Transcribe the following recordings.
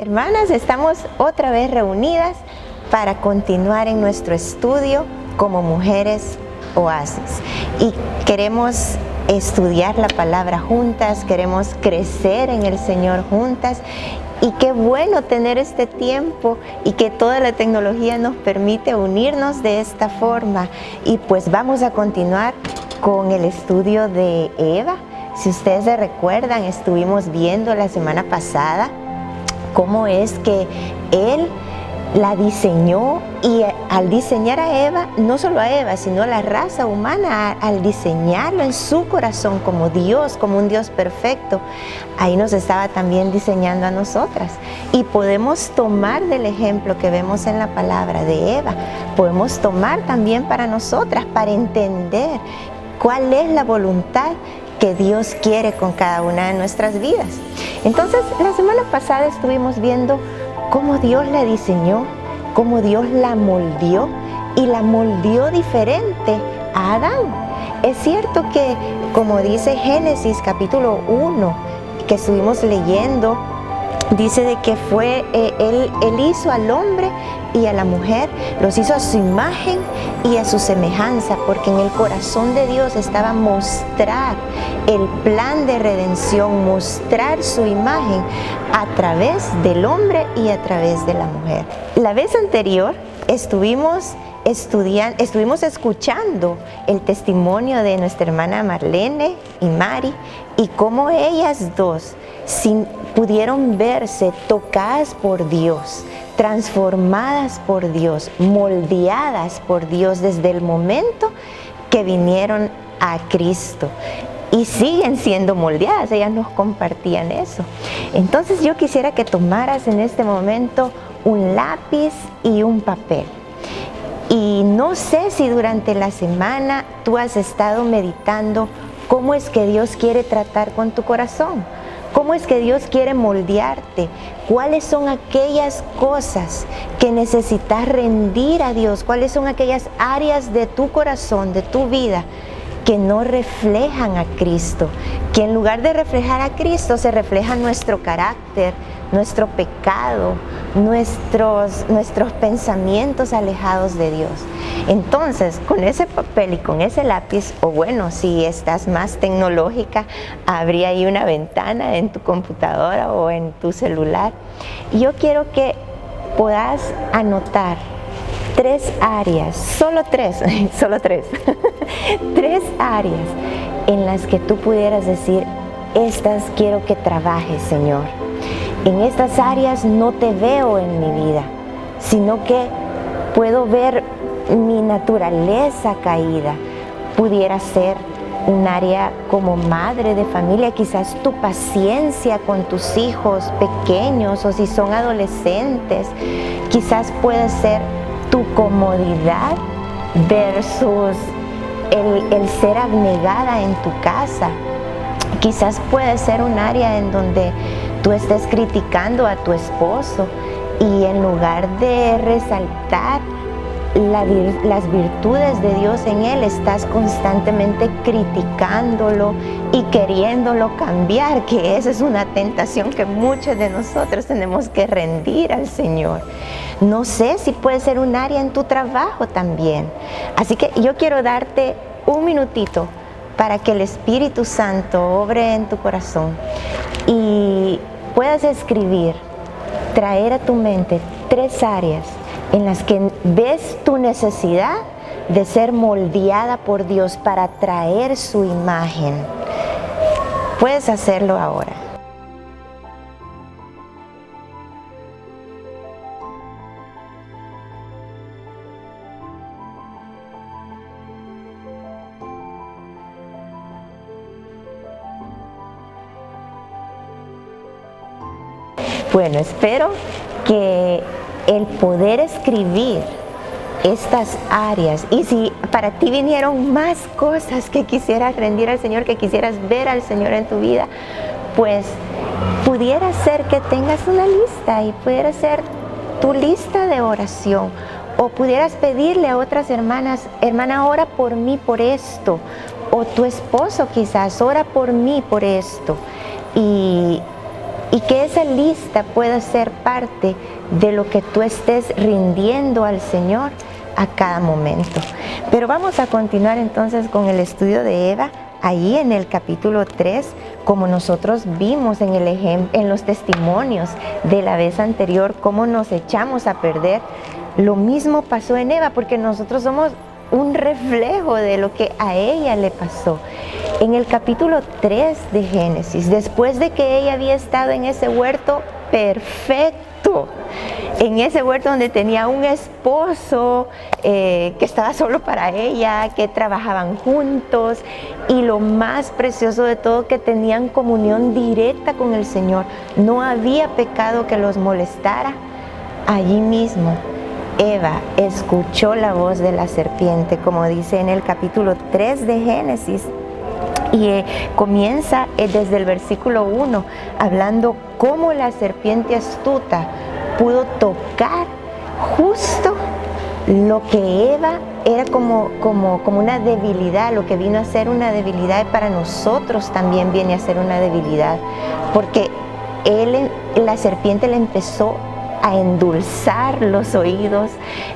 Hermanas, estamos otra vez reunidas para continuar en nuestro estudio como Mujeres Oasis. Y queremos estudiar la palabra juntas, queremos crecer en el Señor juntas. Y qué bueno tener este tiempo y que toda la tecnología nos permite unirnos de esta forma. Y pues vamos a continuar con el estudio de Eva. Si ustedes se recuerdan, estuvimos viendo la semana pasada cómo es que Él la diseñó, y al diseñar a Eva, no solo a Eva, sino a la raza humana, al diseñarlo en su corazón como Dios, como un Dios perfecto, ahí nos estaba también diseñando a nosotras. Y podemos tomar del ejemplo que vemos en la palabra de Eva, podemos tomar también para nosotras, para entender cuál es la voluntad que Dios quiere con cada una de nuestras vidas. Entonces, la semana pasada estuvimos viendo cómo Dios la diseñó, cómo Dios la moldeó y la moldeó diferente a Adán. Es cierto que, como dice Génesis capítulo 1, que estuvimos leyendo, dice de que fue, él hizo al hombre y a la mujer, los hizo a su imagen y a su semejanza, porque en el corazón de Dios estaba mostrar el plan de redención, mostrar su imagen a través del hombre y a través de la mujer. La vez anterior estuvimos escuchando el testimonio de nuestra hermana Marlene y Mari, y cómo ellas dos pudieron verse tocadas por Dios, transformadas por Dios, moldeadas por Dios desde el momento que vinieron a Cristo. Y siguen siendo moldeadas, ellas nos compartían eso. Entonces yo quisiera que tomaras en este momento un lápiz y un papel. Y no sé si durante la semana tú has estado meditando cómo es que Dios quiere tratar con tu corazón, cómo es que Dios quiere moldearte, cuáles son aquellas cosas que necesitas rendir a Dios, cuáles son aquellas áreas de tu corazón, de tu vida, que no reflejan a Cristo, que en lugar de reflejar a Cristo se refleja nuestro carácter, nuestro pecado, nuestros pensamientos alejados de Dios. Entonces, con ese papel y con ese lápiz, o bueno, si estás más tecnológica, habría ahí una ventana en tu computadora o en tu celular. Y yo quiero que puedas anotar 3 áreas, solo tres, tres áreas en las que tú pudieras decir: estas quiero que trabajes, Señor. En estas áreas no te veo en mi vida, sino que puedo ver mi naturaleza caída. Pudiera ser un área como madre de familia, quizás tu paciencia con tus hijos pequeños, o si son adolescentes, quizás puede ser tu comodidad versus el ser abnegada en tu casa. Quizás puede ser un área en donde tú estés criticando a tu esposo y en lugar de resaltar las virtudes de Dios en él, estás constantemente criticándolo y queriéndolo cambiar, que esa es una tentación que muchos de nosotros tenemos que rendir al Señor. No sé si puede ser un área en tu trabajo también. Así que yo quiero darte un minutito para que el Espíritu Santo obre en tu corazón y puedas escribir, traer a tu mente 3 áreas en las que ves tu necesidad de ser moldeada por Dios para traer su imagen. Puedes hacerlo ahora. Bueno, espero que el poder escribir estas áreas, y si para ti vinieron más cosas que quisieras rendir al Señor, que quisieras ver al Señor en tu vida, pues pudiera ser que tengas una lista y pudiera ser tu lista de oración, o pudieras pedirle a otras hermanas: hermana, ora por mí por esto, o tu esposo quizás: ora por mí por esto. Y y que esa lista pueda ser parte de lo que tú estés rindiendo al Señor a cada momento. Pero vamos a continuar entonces con el estudio de Eva. Ahí en el capítulo 3, como nosotros vimos en los testimonios de la vez anterior, cómo nos echamos a perder, lo mismo pasó en Eva, porque nosotros somos un reflejo de lo que a ella le pasó. En el capítulo 3 de Génesis, después de que ella había estado en ese huerto perfecto, en ese huerto donde tenía un esposo que estaba solo para ella, que trabajaban juntos, y lo más precioso de todo, que tenían comunión directa con el Señor. No había pecado que los molestara. Allí mismo Eva escuchó la voz de la serpiente, como dice en el capítulo 3 de Génesis. Y comienza desde el versículo 1, hablando cómo la serpiente astuta pudo tocar justo lo que Eva era como una debilidad, lo que vino a ser una debilidad, y para nosotros también viene a ser una debilidad, porque la serpiente le empezó a endulzar los oídos,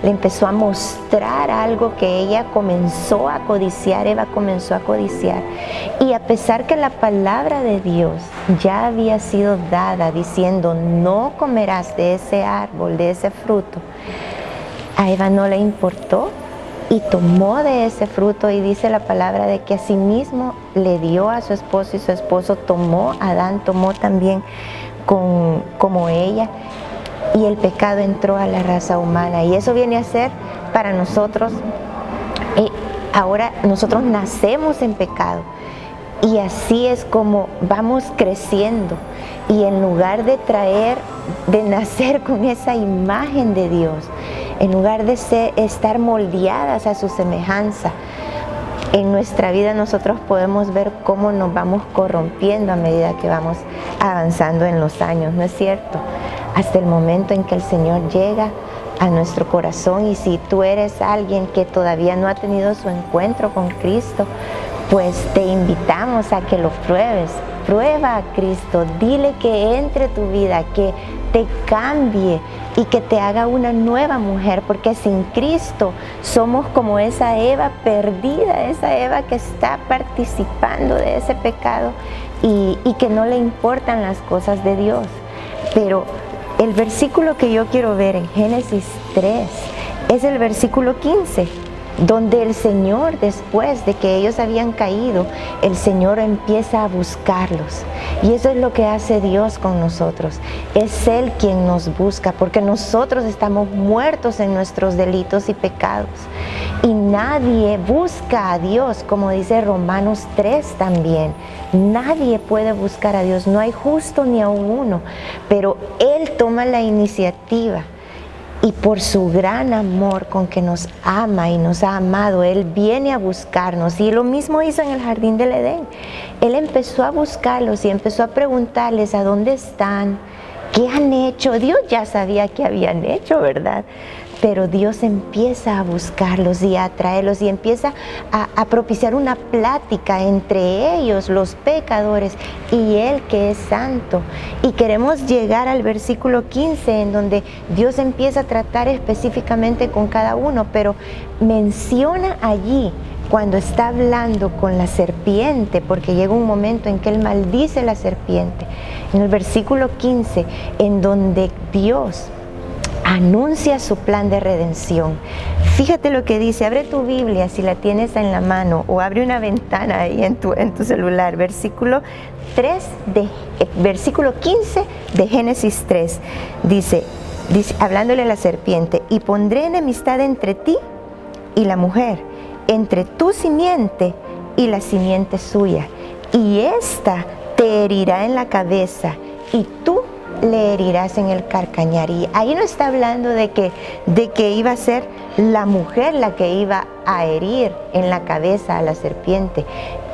le empezó a mostrar algo que ella comenzó a codiciar, Eva comenzó a codiciar. Y a pesar que la palabra de Dios ya había sido dada diciendo: no comerás de ese árbol, de ese fruto, a Eva no le importó y tomó de ese fruto, y dice la palabra de que asimismo le dio a su esposo, y su esposo tomó, Adán tomó también como ella. Y el pecado entró a la raza humana, y eso viene a ser para nosotros, ahora nosotros nacemos en pecado, y así es como vamos creciendo, y en lugar de nacer con esa imagen de Dios, en lugar de estar moldeadas a su semejanza, en nuestra vida nosotros podemos ver cómo nos vamos corrompiendo a medida que vamos avanzando en los años, ¿no es cierto? Hasta el momento en que el Señor llega a nuestro corazón. Y si tú eres alguien que todavía no ha tenido su encuentro con Cristo, pues te invitamos a que lo pruebes. Prueba a Cristo, dile que entre tu vida, que te cambie y que te haga una nueva mujer, porque sin Cristo somos como esa Eva perdida, esa Eva que está participando de ese pecado y que no le importan las cosas de Dios. Pero el versículo que yo quiero ver en Génesis 3 es el versículo 15, donde el Señor, después de que ellos habían caído, el Señor empieza a buscarlos. Y eso es lo que hace Dios con nosotros. Es Él quien nos busca, porque nosotros estamos muertos en nuestros delitos y pecados. Y nadie busca a Dios, como dice Romanos 3 también. Nadie puede buscar a Dios, no hay justo ni aun uno, pero Él toma la iniciativa. Y por su gran amor con que nos ama y nos ha amado, Él viene a buscarnos. Y lo mismo hizo en el jardín del Edén. Él empezó a buscarlos y empezó a preguntarles a dónde están, qué han hecho. Dios ya sabía qué habían hecho, ¿verdad? Pero Dios empieza a buscarlos y a atraerlos, y empieza a propiciar una plática entre ellos, los pecadores, y Él que es santo. Y queremos llegar al versículo 15, en donde Dios empieza a tratar específicamente con cada uno, pero menciona allí, cuando está hablando con la serpiente, porque llega un momento en que Él maldice a la serpiente, en el versículo 15, en donde Dios anuncia su plan de redención. Fíjate lo que dice, abre tu Biblia si la tienes en la mano, o abre una ventana ahí en tu celular, versículo 15 de Génesis 3, dice, hablándole a la serpiente: y pondré enemistad entre ti y la mujer, entre tu simiente y la simiente suya, y ésta te herirá en la cabeza, y tú le herirás en el calcañar. Y ahí no está hablando de que iba a ser la mujer la que iba a herir en la cabeza a la serpiente.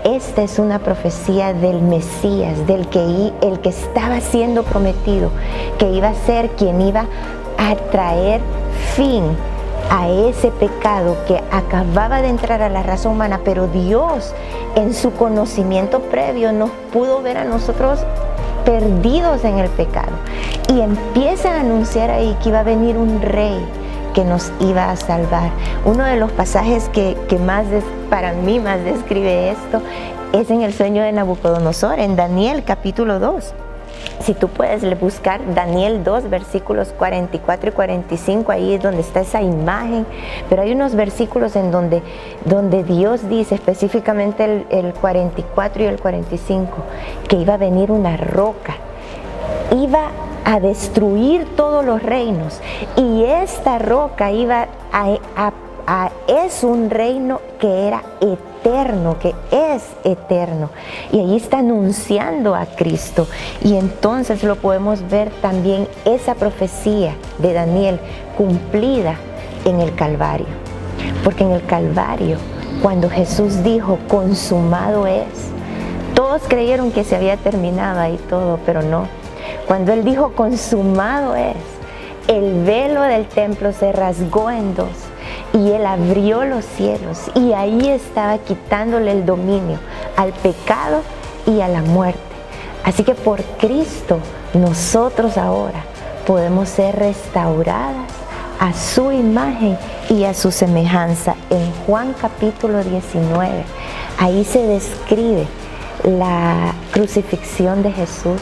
Esta es una profecía del Mesías, el que estaba siendo prometido, que iba a ser quien iba a traer fin a ese pecado que acababa de entrar a la raza humana. Pero Dios, en su conocimiento previo, nos pudo ver a nosotros perdidos en el pecado. Y empieza a anunciar ahí que iba a venir un rey que nos iba a salvar. Uno de los pasajes que para mí más describe esto es en el sueño de Nabucodonosor, en Daniel capítulo 2. Si tú puedes buscar Daniel 2, versículos 44 y 45, ahí es donde está esa imagen, pero hay unos versículos en donde Dios dice, específicamente el 44 y el 45, que iba a venir una roca, iba a destruir todos los reinos, y esta roca es un reino que era eterno, que es eterno, y ahí está anunciando a Cristo. Y entonces lo podemos ver también esa profecía de Daniel cumplida en el Calvario, porque en el Calvario, cuando Jesús dijo consumado es, todos creyeron que se había terminado ahí todo, pero no. Cuando Él dijo consumado es, el velo del templo se rasgó en dos y Él abrió los cielos, y ahí estaba quitándole el dominio al pecado y a la muerte. Así que por Cristo nosotros ahora podemos ser restauradas a su imagen y a su semejanza. En Juan capítulo 19, ahí se describe la crucifixión de Jesús,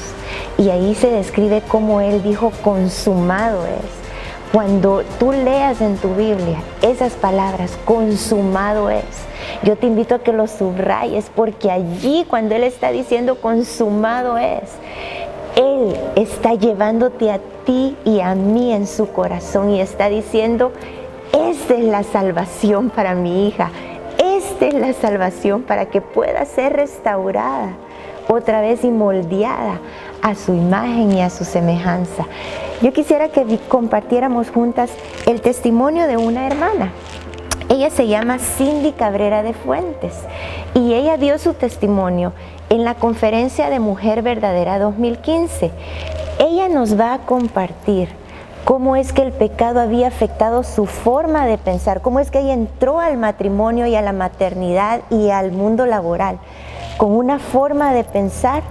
y ahí se describe cómo Él dijo consumado es. Cuando tú leas en tu Biblia esas palabras, consumado es, yo te invito a que lo subrayes, porque allí cuando Él está diciendo consumado es, Él está llevándote a ti y a mí en su corazón y está diciendo, esta es la salvación para mi hija, esta es la salvación para que pueda ser restaurada otra vez y moldeada a su imagen y a su semejanza. Yo quisiera que compartiéramos juntas el testimonio de una hermana. Ella se llama Cindy Cabrera de Fuentes y ella dio su testimonio en la conferencia de Mujer Verdadera 2015. Ella nos va a compartir cómo es que el pecado había afectado su forma de pensar, cómo es que ella entró al matrimonio y a la maternidad y al mundo laboral con una forma de pensar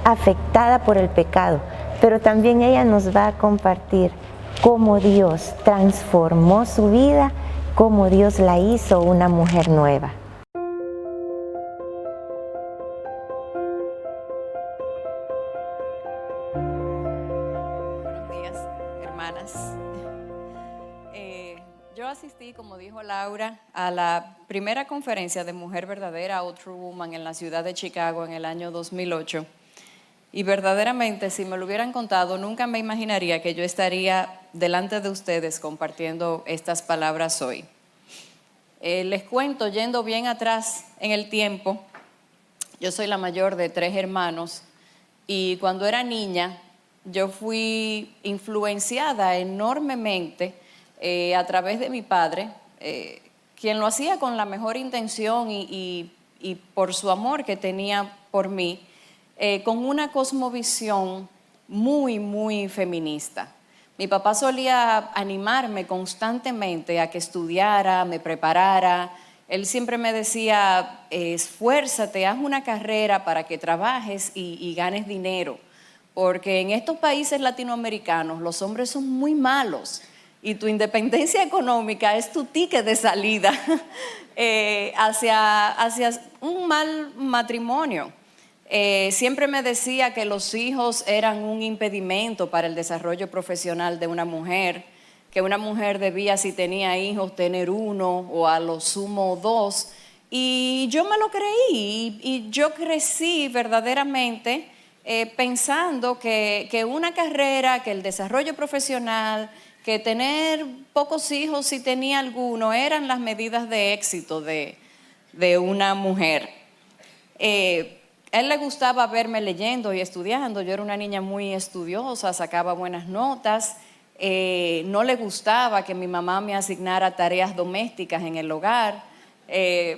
afectada por el pecado. Pero también ella nos va a compartir cómo Dios transformó su vida, cómo Dios la hizo una mujer nueva. Buenos días, hermanas. Yo asistí, como dijo Laura, a la primera conferencia de Mujer Verdadera, A True Woman, en la ciudad de Chicago en el año 2008. Y verdaderamente, si me lo hubieran contado, nunca me imaginaría que yo estaría delante de ustedes compartiendo estas palabras hoy. Les cuento, yendo bien atrás en el tiempo, yo soy la mayor de 3 hermanos y cuando era niña yo fui influenciada enormemente a través de mi padre, quien lo hacía con la mejor intención y por su amor que tenía por mí, con una cosmovisión muy, muy feminista. Mi papá solía animarme constantemente a que estudiara, me preparara. Él siempre me decía, esfuérzate, haz una carrera para que trabajes y ganes dinero, porque en estos países latinoamericanos los hombres son muy malos y tu independencia económica es tu ticket de salida hacia un mal matrimonio. Siempre me decía que los hijos eran un impedimento para el desarrollo profesional de una mujer, que una mujer debía, si tenía hijos, tener 1 o a lo sumo 2, y yo me lo creí y yo crecí verdaderamente pensando que una carrera, que el desarrollo profesional, que tener pocos hijos si tenía alguno, eran las medidas de éxito de una mujer. A él le gustaba verme leyendo y estudiando. Yo era una niña muy estudiosa, sacaba buenas notas. No le gustaba que mi mamá me asignara tareas domésticas en el hogar,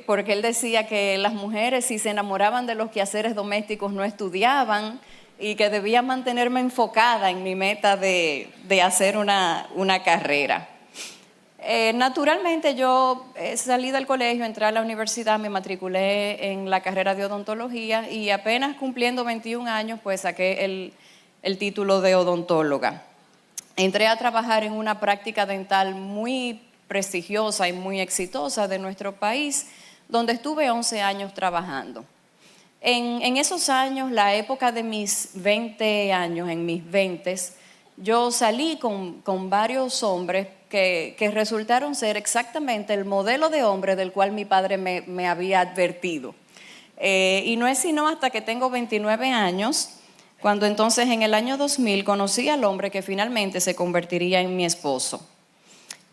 porque él decía que las mujeres, si se enamoraban de los quehaceres domésticos, no estudiaban y que debía mantenerme enfocada en mi meta de hacer una carrera. Naturalmente yo salí del colegio, entré a la universidad, me matriculé en la carrera de odontología y apenas cumpliendo 21 años pues saqué el título de odontóloga. Entré a trabajar en una práctica dental muy prestigiosa y muy exitosa de nuestro país, donde estuve 11 años trabajando. En esos años, la época de mis 20 años, en mis 20s, yo salí con varios hombres que resultaron ser exactamente el modelo de hombre del cual mi padre me había advertido. Y no es sino hasta que tengo 29 años, cuando entonces en el año 2000 conocí al hombre que finalmente se convertiría en mi esposo.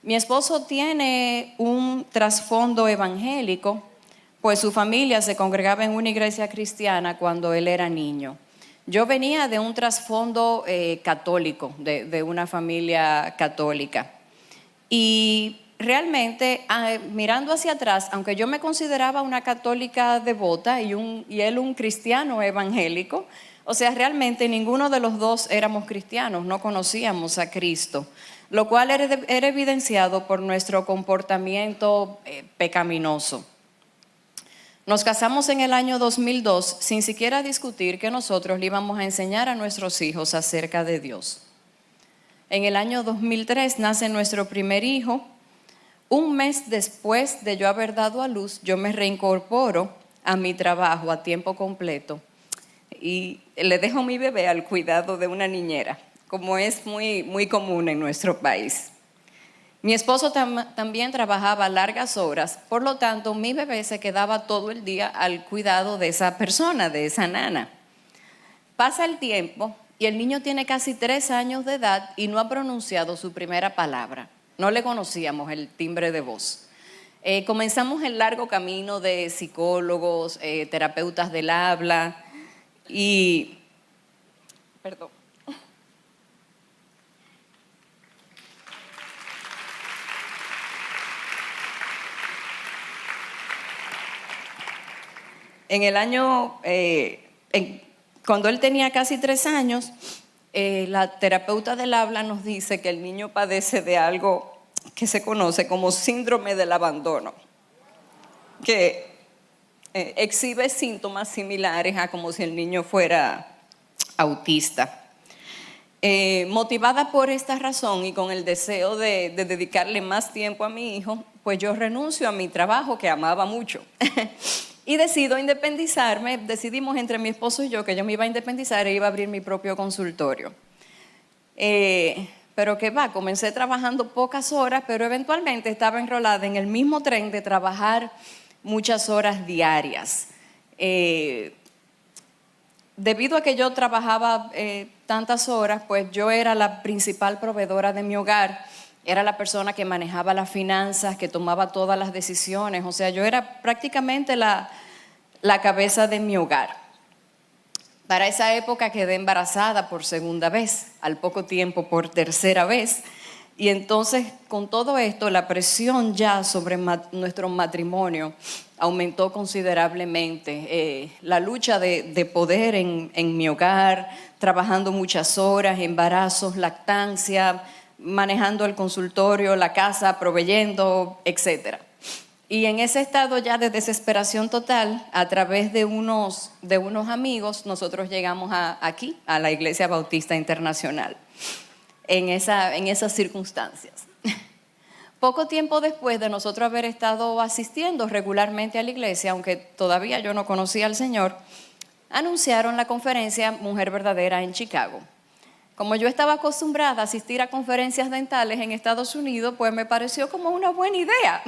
Mi esposo tiene un trasfondo evangélico, pues su familia se congregaba en una iglesia cristiana cuando él era niño. Yo venía de un trasfondo católico, de una familia católica. Y realmente, mirando hacia atrás, aunque yo me consideraba una católica devota y él un cristiano evangélico, o sea, realmente ninguno de los dos éramos cristianos, no conocíamos a Cristo, lo cual era evidenciado por nuestro comportamiento pecaminoso. Nos casamos en el año 2002 sin siquiera discutir que nosotros le íbamos a enseñar a nuestros hijos acerca de Dios. En el año 2003 nace nuestro primer hijo. Un mes después de yo haber dado a luz, yo me reincorporo a mi trabajo a tiempo completo y le dejo mi bebé al cuidado de una niñera, como es muy común en nuestro país. Mi esposo también trabajaba largas horas, por lo tanto mi bebé se quedaba todo el día al cuidado de esa persona, de esa nana. Pasa el tiempo y el niño tiene casi 3 años de edad y no ha pronunciado su primera palabra. No le conocíamos el timbre de voz. Comenzamos el largo camino de psicólogos, terapeutas del habla y... Perdón. En el año, cuando él tenía casi 3 años, la terapeuta del habla nos dice que el niño padece de algo que se conoce como síndrome del abandono, que exhibe síntomas similares a como si el niño fuera autista. Motivada por esta razón y con el deseo de dedicarle más tiempo a mi hijo, pues yo renuncio a mi trabajo que amaba mucho. Y decido independizarme, decidimos entre mi esposo y yo que yo me iba a independizar e iba a abrir mi propio consultorio. Pero qué va, comencé trabajando pocas horas, pero eventualmente estaba enrolada en el mismo tren de trabajar muchas horas diarias. Debido a que yo trabajaba tantas horas, pues yo era la principal proveedora de mi hogar. Era la persona que manejaba las finanzas, que tomaba todas las decisiones. O sea, yo era prácticamente la cabeza de mi hogar. Para esa época quedé embarazada por segunda vez, al poco tiempo por tercera vez. Y entonces, con todo esto, la presión ya sobre nuestro matrimonio aumentó considerablemente. La lucha de poder en mi hogar, trabajando muchas horas, embarazos, lactancia, manejando el consultorio, la casa, proveyendo, etc. Y en ese estado ya de desesperación total, a través de unos amigos, nosotros llegamos aquí, a la Iglesia Bautista Internacional, en esas circunstancias. Poco tiempo después de nosotros haber estado asistiendo regularmente a la iglesia, aunque todavía yo no conocía al Señor, anunciaron la conferencia Mujer Verdadera en Chicago. Como yo estaba acostumbrada a asistir a conferencias dentales en Estados Unidos, pues me pareció como una buena idea.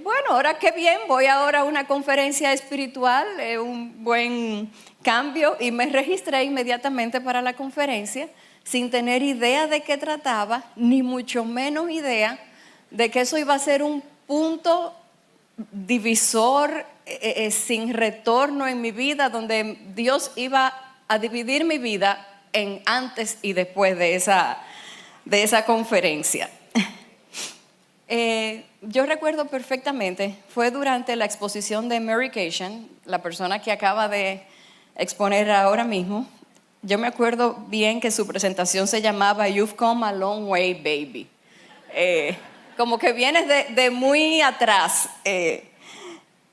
Bueno, ahora qué bien, voy ahora a una conferencia espiritual, un buen cambio, y me registré inmediatamente para la conferencia sin tener idea de qué trataba, ni mucho menos idea de que eso iba a ser un punto divisor sin retorno en mi vida, donde Dios iba a dividir mi vida en antes y después de esa conferencia. Yo recuerdo perfectamente, fue durante la exposición de Mary Cation, la persona que acaba de exponer ahora mismo. Yo me acuerdo bien que su presentación se llamaba You've Come a Long Way, Baby. como que vienes de muy atrás.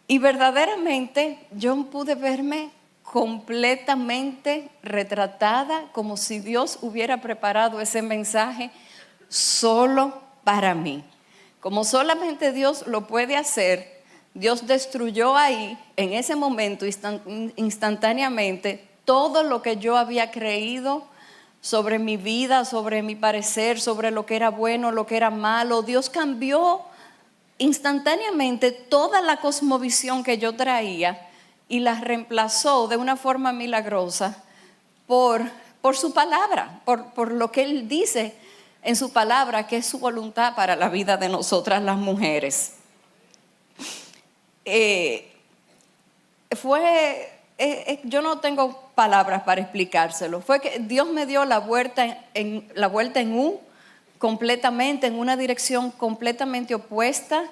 Y verdaderamente yo pude verme completamente retratada, como si Dios hubiera preparado ese mensaje solo para mí. Como solamente Dios lo puede hacer, Dios destruyó ahí, en ese momento, instantáneamente, todo lo que yo había creído sobre mi vida, sobre mi parecer, sobre lo que era bueno, lo que era malo. Dios cambió instantáneamente toda la cosmovisión que yo traía y la reemplazó de una forma milagrosa por su palabra, por lo que Él dice en su palabra, que es su voluntad para la vida de nosotras las mujeres. Yo no tengo palabras para explicárselo. Fue que Dios me dio la vuelta en U completamente, en una dirección completamente opuesta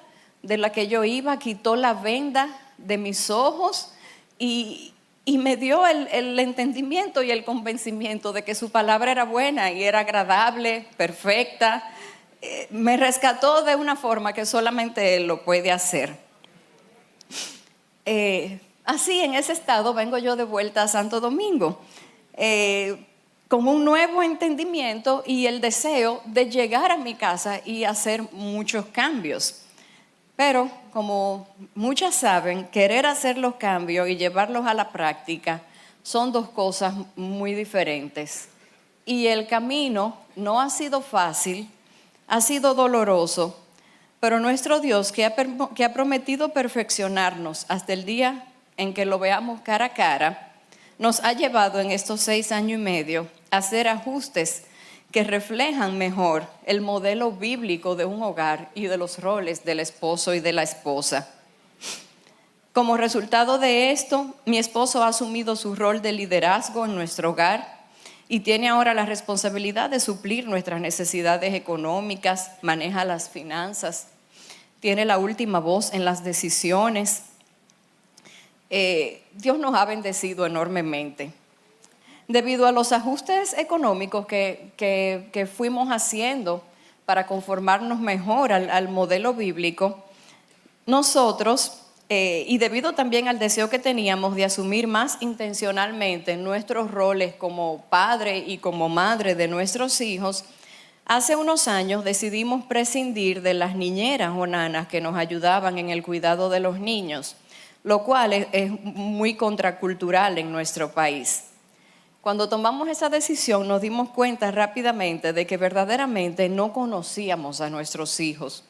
de la que yo iba. Quitó la venda de mis ojos y me dio el entendimiento y el convencimiento de que su palabra era buena y era agradable, perfecta. Me rescató de una forma que solamente Él lo puede hacer. Así, en ese estado vengo yo de vuelta a Santo Domingo, con un nuevo entendimiento y el deseo de llegar a mi casa y hacer muchos cambios. Pero, como muchas saben, querer hacer los cambios y llevarlos a la práctica son dos cosas muy diferentes. Y el camino no ha sido fácil, ha sido doloroso, pero nuestro Dios, que ha prometido perfeccionarnos hasta el día en que lo veamos cara a cara, nos ha llevado en estos 6 años y medio a hacer ajustes que reflejan mejor el modelo bíblico de un hogar y de los roles del esposo y de la esposa. Como resultado de esto, mi esposo ha asumido su rol de liderazgo en nuestro hogar y tiene ahora la responsabilidad de suplir nuestras necesidades económicas, maneja las finanzas, tiene la última voz en las decisiones. Dios nos ha bendecido enormemente. Debido a los ajustes económicos que fuimos haciendo para conformarnos mejor al modelo bíblico, nosotros, y debido también al deseo que teníamos de asumir más intencionalmente nuestros roles como padre y como madre de nuestros hijos, hace unos años decidimos prescindir de las niñeras o nanas que nos ayudaban en el cuidado de los niños, lo cual es muy contracultural en nuestro país. Cuando tomamos esa decisión nos dimos cuenta rápidamente de que verdaderamente no conocíamos a nuestros hijos.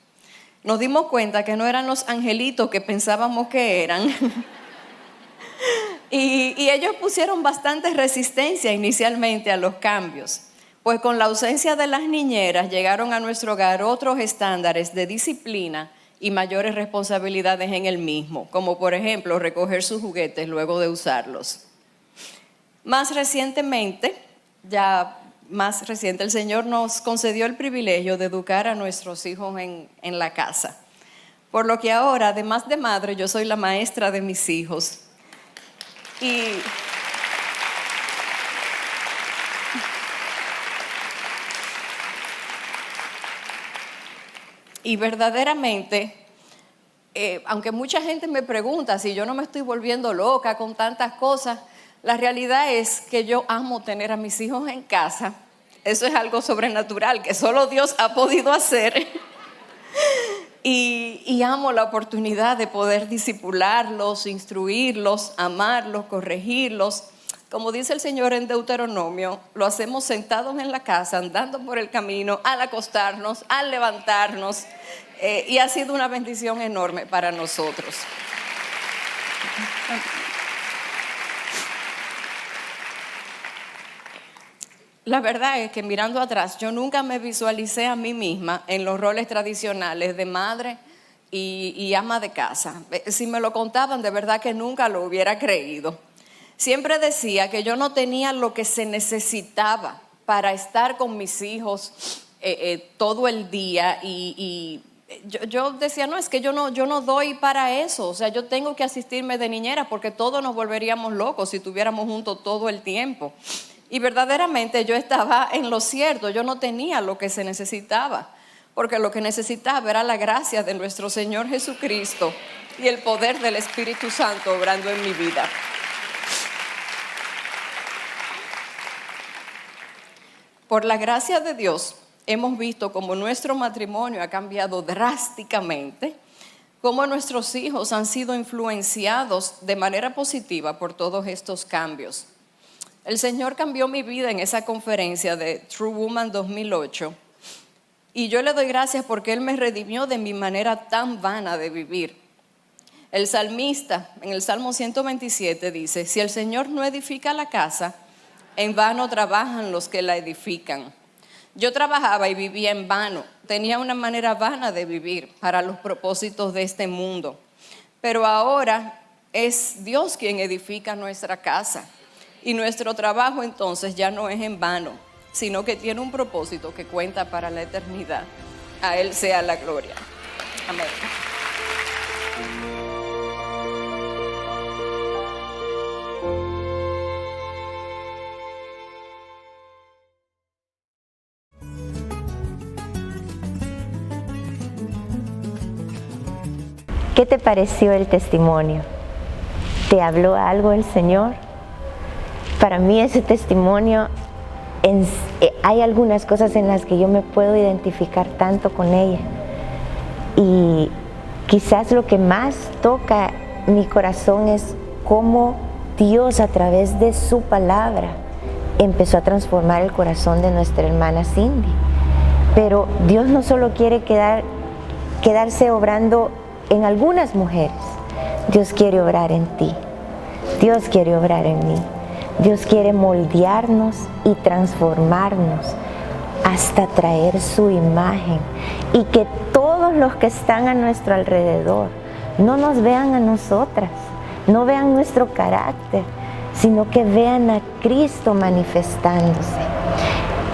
Nos dimos cuenta que no eran los angelitos que pensábamos que eran. y ellos pusieron bastante resistencia inicialmente a los cambios, pues con la ausencia de las niñeras llegaron a nuestro hogar otros estándares de disciplina y mayores responsabilidades en el mismo, como por ejemplo recoger sus juguetes luego de usarlos. Más reciente, el Señor nos concedió el privilegio de educar a nuestros hijos en la casa. Por lo que ahora, además de madre, yo soy la maestra de mis hijos. Y verdaderamente, aunque mucha gente me pregunta si yo no me estoy volviendo loca con tantas cosas, la realidad es que yo amo tener a mis hijos en casa. Eso es algo sobrenatural que solo Dios ha podido hacer. Y amo la oportunidad de poder discipularlos, instruirlos, amarlos, corregirlos. Como dice el Señor en Deuteronomio, lo hacemos sentados en la casa, andando por el camino, al acostarnos, al levantarnos. Y ha sido una bendición enorme para nosotros. La verdad es que mirando atrás, yo nunca me visualicé a mí misma en los roles tradicionales de madre y ama de casa. Si me lo contaban, de verdad que nunca lo hubiera creído. Siempre decía que yo no tenía lo que se necesitaba para estar con mis hijos todo el día y yo decía, no, es que yo no doy para eso. O sea, yo tengo que asistirme de niñera porque todos nos volveríamos locos si estuviéramos juntos todo el tiempo. Y verdaderamente yo estaba en lo cierto, yo no tenía lo que se necesitaba. porque lo que necesitaba era la gracia de nuestro Señor Jesucristo y el poder del Espíritu Santo obrando en mi vida. Por la gracia de Dios, hemos visto cómo nuestro matrimonio ha cambiado drásticamente, cómo nuestros hijos han sido influenciados de manera positiva por todos estos cambios. El Señor cambió mi vida en esa conferencia de True Woman 2008 y yo le doy gracias porque Él me redimió de mi manera tan vana de vivir. El salmista en el Salmo 127 dice: si el Señor no edifica la casa, en vano trabajan los que la edifican. Yo trabajaba y vivía en vano, tenía una manera vana de vivir para los propósitos de este mundo. Pero ahora es Dios quien edifica nuestra casa y nuestro trabajo entonces ya no es en vano, sino que tiene un propósito que cuenta para la eternidad. A Él sea la gloria. Amén. ¿Qué te pareció el testimonio? ¿Te habló algo el Señor? Para mí ese testimonio, hay algunas cosas en las que yo me puedo identificar tanto con ella. Y quizás lo que más toca mi corazón es cómo Dios a través de su palabra empezó a transformar el corazón de nuestra hermana Cindy. Pero Dios no solo quiere quedarse obrando en algunas mujeres, Dios quiere obrar en ti, Dios quiere obrar en mí, Dios quiere moldearnos y transformarnos hasta traer su imagen y que todos los que están a nuestro alrededor no nos vean a nosotras, no vean nuestro carácter, sino que vean a Cristo manifestándose.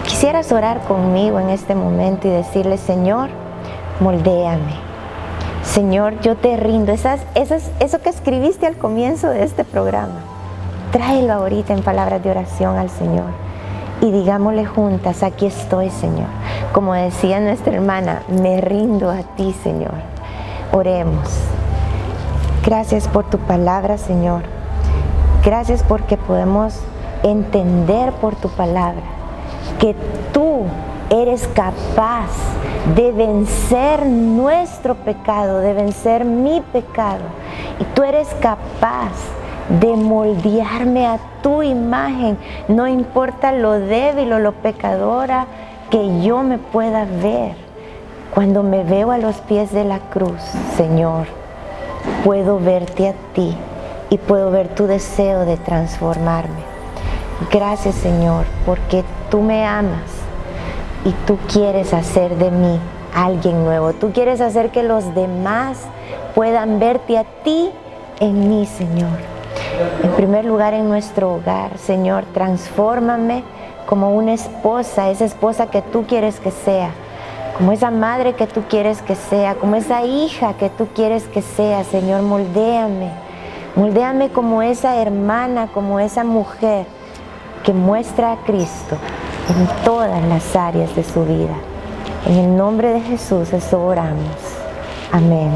Quisieras orar conmigo en este momento y decirle: Señor, moldéame. Señor, yo te rindo. Eso que escribiste al comienzo de este programa, tráelo ahorita en palabras de oración al Señor y digámosle juntas: aquí estoy, Señor. Como decía nuestra hermana, me rindo a ti, Señor. Oremos. Gracias por tu palabra, Señor. Gracias porque podemos entender por tu palabra que tú eres capaz de vencer nuestro pecado, de vencer mi pecado. Y tú eres capaz de moldearme a tu imagen, no importa lo débil o lo pecadora que yo me pueda ver. Cuando me veo a los pies de la cruz, Señor, puedo verte a ti y puedo ver tu deseo de transformarme. Gracias, Señor, porque tú me amas y tú quieres hacer de mí alguien nuevo. Tú quieres hacer que los demás puedan verte a ti en mí, Señor. En primer lugar, en nuestro hogar, Señor, transfórmame como una esposa, esa esposa que tú quieres que sea, como esa madre que tú quieres que sea, como esa hija que tú quieres que sea. Señor, moldéame. Moldéame como esa hermana, como esa mujer que muestra a Cristo en todas las áreas de su vida. En el nombre de Jesús eso oramos. Amén.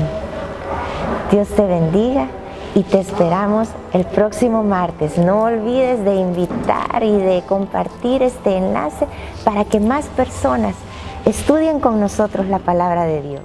Dios te bendiga y te esperamos el próximo martes. No olvides de invitar y de compartir este enlace para que más personas estudien con nosotros la palabra de Dios.